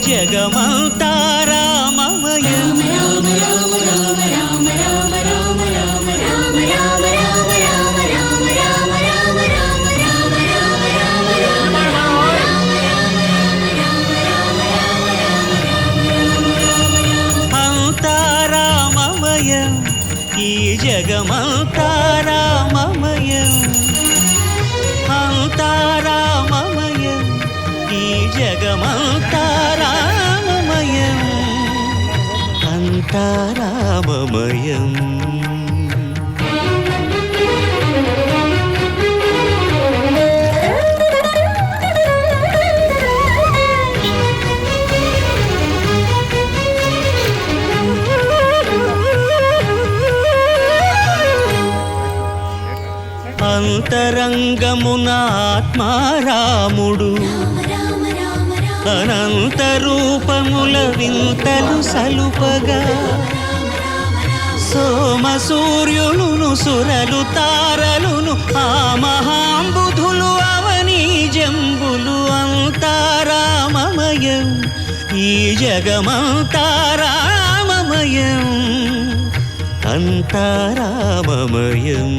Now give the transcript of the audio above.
జగమంతా రామమయం అంతా రామమయం ఈ జగమంతా రామమయం అంతా రామమయం ఈ జగమంతా రామమయం అంతా రామమయం అంతరంగమున ఆత్మారాముడు అనంత రూపముల వింతలు సలుపగా సోమ సూర్యులును సురలు తారలును ఆ మహాంబుధులు అవనీ జంబులు అంతా రామమయం ఈ జగమంతా రామమయం అంతా రామమయం